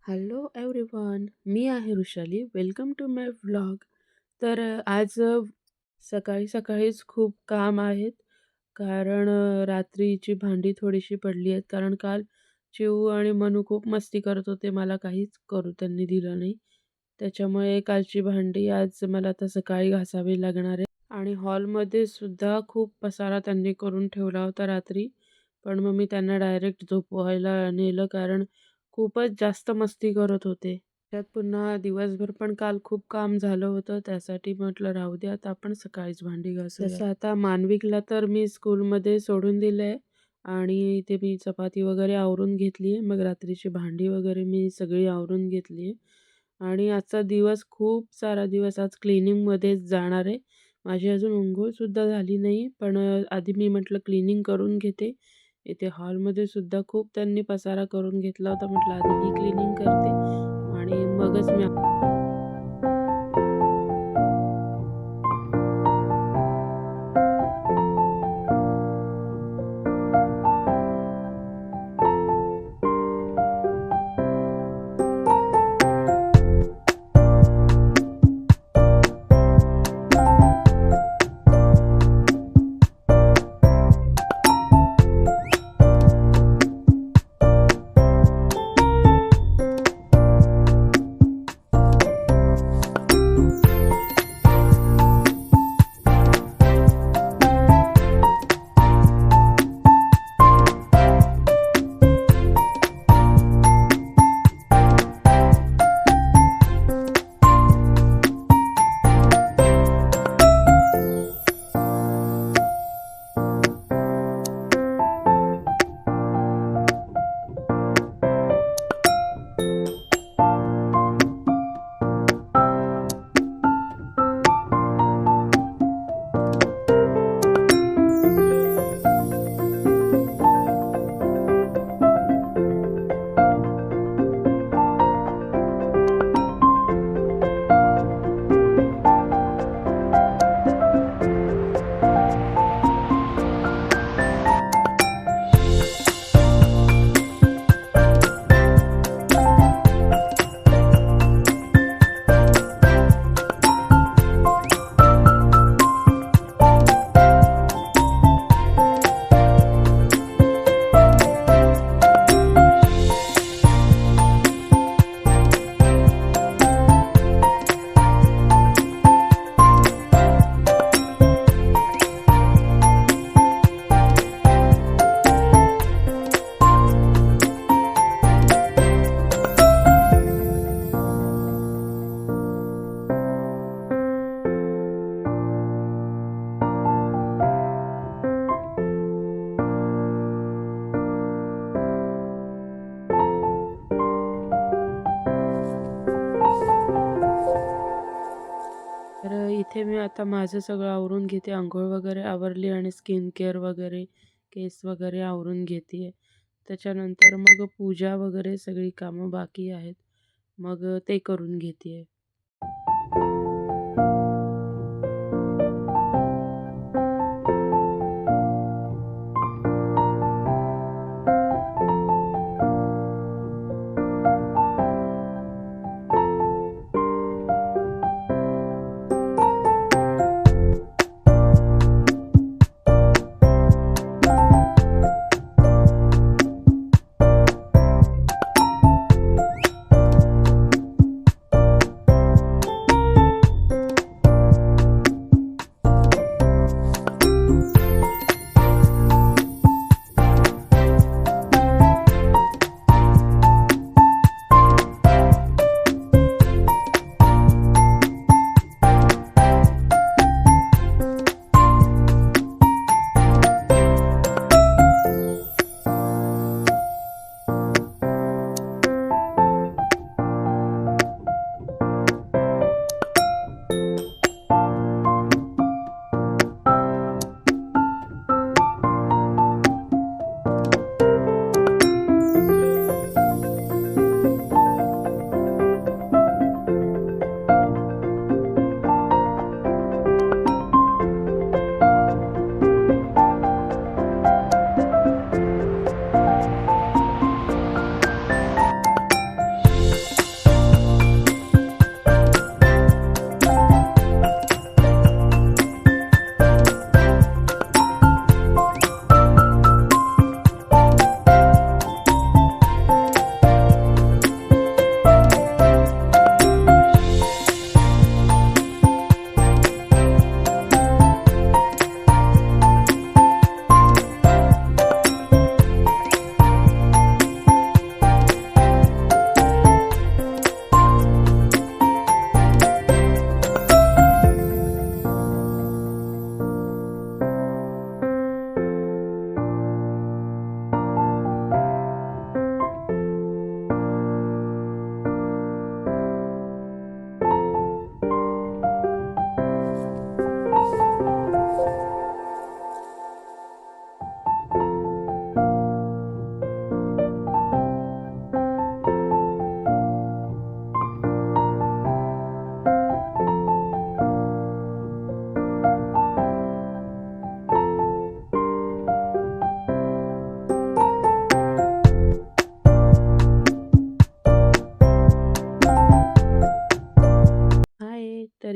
Hello everyone, मी आहे Vrushali. Welcome to my vlog. आज सकाळी सकाळीच खूप काम आहेत. कारण रात्रीची भांडी थोडीशी पडली आहेत. कारण काल चिऊ आणि मनू खूप मस्ती करत होते. मला काहीच करू त्यांनी दिलं नाही. त्याच्यामुळे कालची भांडी आज मला आता सकाळी घासावी लागणार आहे. आणि हॉलमध्ये सुद्धा खूप पसारा त्यांनी करून ठेवला होता रात्री. पण मग मी त्यांना डायरेक्ट झोपवायला नेलं कारण खूपच जास्त मस्ती करत होते. त्यात पुन्हा दिवसभर पण काल खूप काम झालं होतं. त्यासाठी म्हटलं राहू दे आता आपण सकाळीच भांडी घासूया. जसं आता मानविकला तर मी स्कूलमध्ये सोडून दिलंय आणि इथे मी चपाती वगैरे आवरून घेतली आहे. मग रात्रीची भांडी वगैरे मी सगळी आवरून घेतली आहे. आणि आजचा दिवस खूप सारा दिवस आज क्लिनिंगमध्येच जाणार आहे. माझी अजून अंघोळसुद्धा झाली नाही. पण आधी मी म्हटलं क्लिनिंग करून घेते. इथे हॉलमध्ये सुद्धा खूप त्यांनी पसारा करून घेतला होता. म्हटलं आधी ही क्लिनिंग करते आणि मगच मी इथे मी आता माझं सगळं आवरून घेते. अंघोळ वगैरे आवरली आणि स्किन केअर वगैरे, केस वगैरे आवरून घेते आहे. त्याच्यानंतर मग पूजा वगैरे सगळी कामं बाकी आहेत. मग ते करून घेते आहे.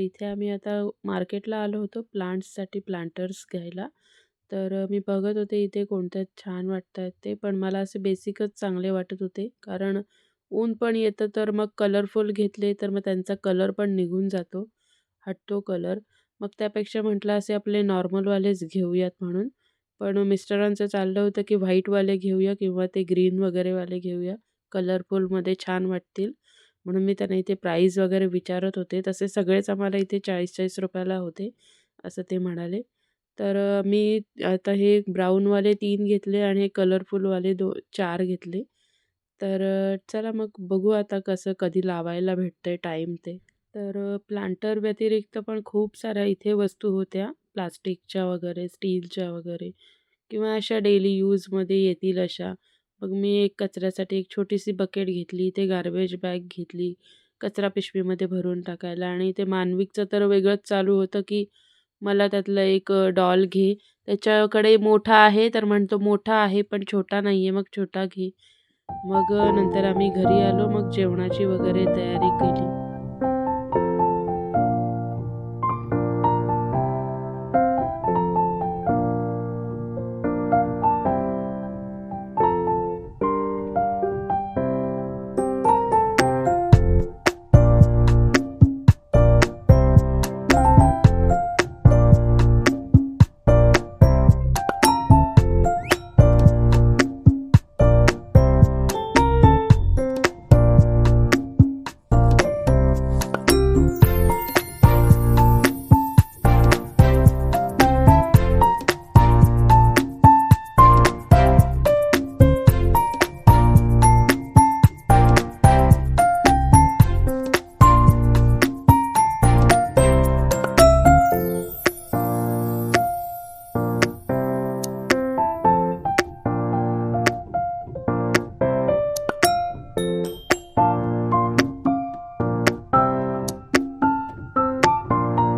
इथे आम्ही आता मार्केटला आलो होतो प्लांट्ससाठी प्लांटर्स घ्यायला. तर मी बघत होते इथे कोणत्या छान वाटतायत ते. पण मला असे बेसिकच चांगले वाटत होते. कारण ऊन पण येतं तर मग कलरफुल घेतले तर मग त्यांचा कलर पण निघून जातो, हटतो कलर. मग त्यापेक्षा म्हटलं असे आपले नॉर्मलवालेच घेऊयात म्हणून. पण मिस्टरांचं चाललं होतं की व्हाईटवाले घेऊया किंवा ते ग्रीन वगैरेवाले घेऊया. कलरफुलमध्ये छान वाटतील. म्हणून मी त्यांना इथे प्राईस वगैरे विचारत होते. तसे सगळेच आम्हाला इथे 40-40 रुपयाला होते, असं ते म्हणाले. तर मी आता हे ब्राऊनवाले 3 घेतले आणि हे कलरफुलवाले 4 घेतले. तर चला मग बघू आता कसं कधी लावायला भेटतंय टाईम ते. तर प्लांटर व्यतिरिक्त पण खूप साऱ्या इथे वस्तू होत्या प्लास्टिकच्या वगैरे, स्टीलच्या वगैरे किंवा अशा डेली यूजमध्ये येतील अशा. मग मी एक कचऱ्यासाठी एक छोटीशी बकेट घेतली, ते गार्बेज बॅग घेतली, कचरा पिशवीमध्ये भरून टाकायला आणि ते मानविकचं तर वेगळंच चालू होतं, की मला त्यातलं एक डॉल घे. त्याच्याकडे मोठा आहे, तर म्हणतो मोठा आहे पण छोटा नाहीये, मग छोटा घे. मग नंतर आम्ही घरी आलो, मग जेवणाची वगैरे तयारी केली.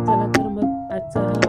चला तर मग आजचा हा